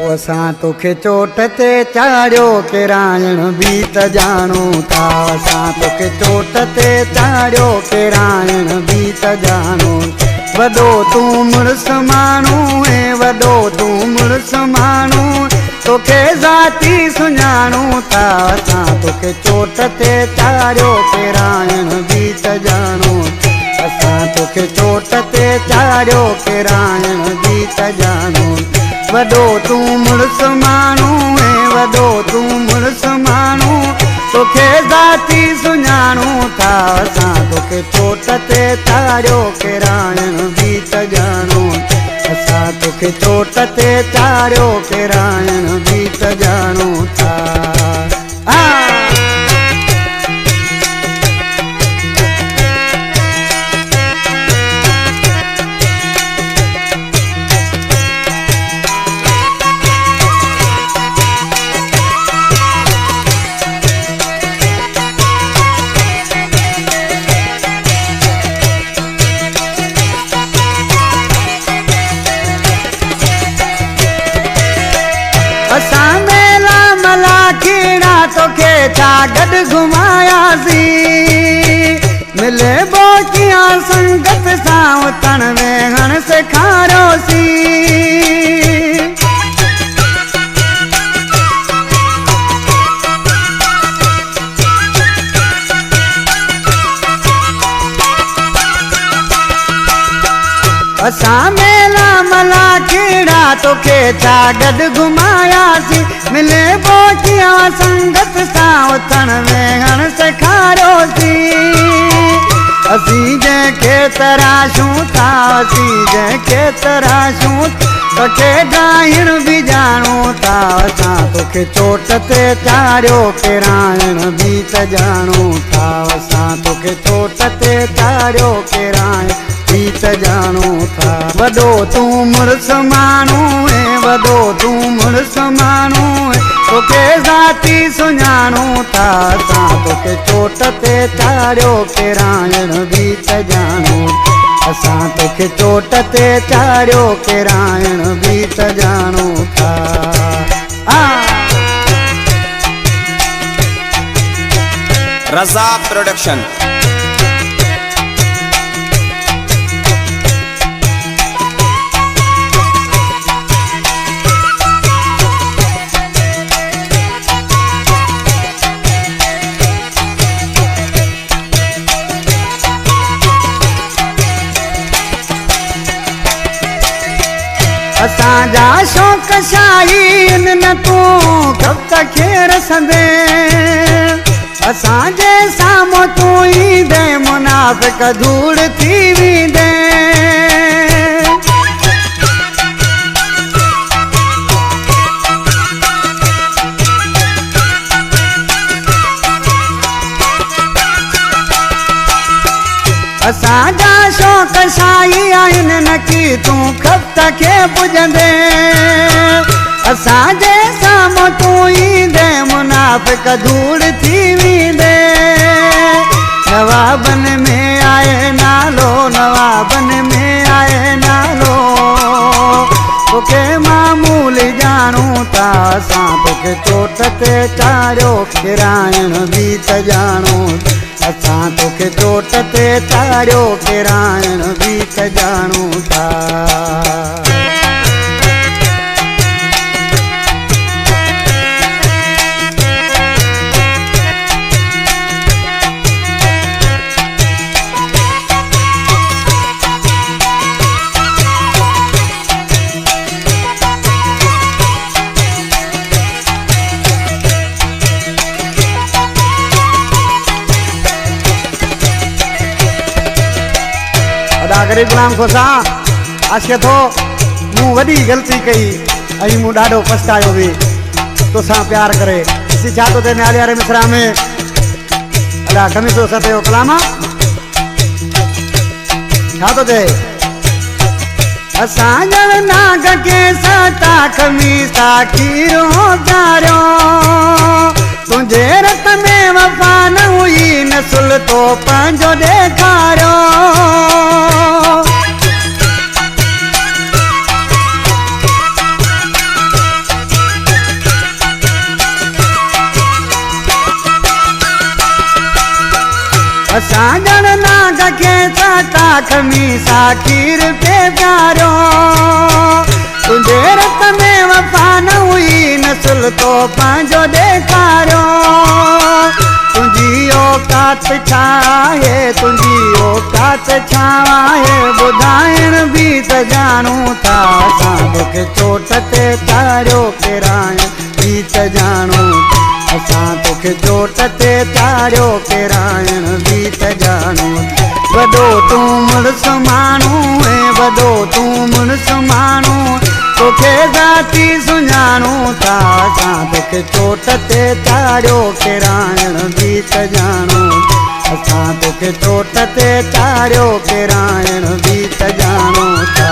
असां तोखे चोट ते चाढ़ियो किरायण बि त ॼाणूं था। असां तोखे चोट ते चाढ़ियो किरायण बि त ॼाणूं। वॾो तूं मुड़ुस माण्हू ऐं वॾो तूं मुड़ुस माण्हू तोखे ज़ाती सुञाणूं था। असां तोखे चोट ते चाढ़ियो किरायण बि त ॼाणूं। असां तोखे चोट ते चाढ़ियो किरायण बि त ॼाणूं। वॾो तूं मुड़ुस माण्हू ऐं वॾो तूं मुड़ुस माण्हू तोखे ज़ाती सुञाणूं था। असां तोखे चोट ते चाढ़ियो किरायण बि त ॼाणूं। असां तोखे चोट ते चाढ़ियो किरायण बि त ॼाणूं था। असां मेला मला खेड़ा तोखे छा गॾु घुमायासीं। मिले बोकिया संगत सां उथण वेहण सेखारियोसीं। असां मेला मला खेड़ा तोखे छा गॾु घुमायासीं। मिले बोकिया संगत सां उथण वेहण सेखारियोसीं। असीं जंहिंखे तराशूं था असीं जंहिंखे तराशूं तोखे ॻाइण बि ॼाणूं था। असां तोखे चोट ते चाढ़ियो किरायण बि त ॼाणूं था। असां तोखे चोट ते चाढ़ियो किरायण बि त ॼाणूं था। वॾो तूं मुड़ुस माण्हू ऐं वॾो तूं मुड़ुस माण्हू तोखे ज़ाती सुञाणूं था। असां तोखे चोट ते चाढ़ियो किरायण बि त ॼाणूं। असां तोखे चोट ते चाढ़ियो किरायण बि त ॼाणूं था। रज़ा प्रोडक्शन। असांजा शौक़ शाहीन न तूं कब तक खेर संदे। असांजे साम्हूं तूं ईंदे मुनाफ़िक धूड़ थी वेंदे। असांजा शौक़ शाही आहिनि न की तूं खपत खे पुॼंदे। असांजे साम्हूं तूं ईंदे मुनाफ़िक धूड़ थी वेंदे। नवाबन में आहे नालो नवाबन में आहे नालो तोखे मामूल ॼाणूं था। असां तोखे चोट ते चाढ़ियो किरायण बि त ॼाणूं। असां तोखे चोट ते चाढ़ियो किरायण बि त ॼाणूं था। गरीब गुलाम खोसा आशिया थो मूं वॾी ग़लती कई ऐं मूं ॾाढो पछतायो बि तोसां प्यार करे। ॾिसी छा थो थिए न्यारे वारे मिसरा में अॾा खमीसो सतयो कलामा छा थो थिए। असां ॼण नाग के सता खमीसा खीरो प्यारियो तुंहिंजे रत में वफ़ा न हुई नसुल तो पंहिंजो ॾेखारियो। असां ॼण नाग खे चाटा खमीसा खीर पे प्यारो तुंहिंजे रत में वफ़ा न हुई नसुल तो पंहिंजो ॾेखारियो तुंहिंजी औकात छा आहे तुंहिंजी औकात छा आहे ॿुधाइण बि त ॼाणूं था असां तोखे चोट ते चाढ़ियो किराए बि त ॼाणूं असां तोखे चोट ते चाढ़ियो किराइण बि त ॼाणूं वॾो तूं मुड़ुसु माण्हू ऐं वॾो तूं मुड़ुसु माण्हू तोखे ज़ाती सुञाणूं था असां तोखे चोट ते चाढ़ियो किराइण बि त ॼाणूं असां तोखे चोट ते चाढ़ियो किराइण बि त ॼाणूं था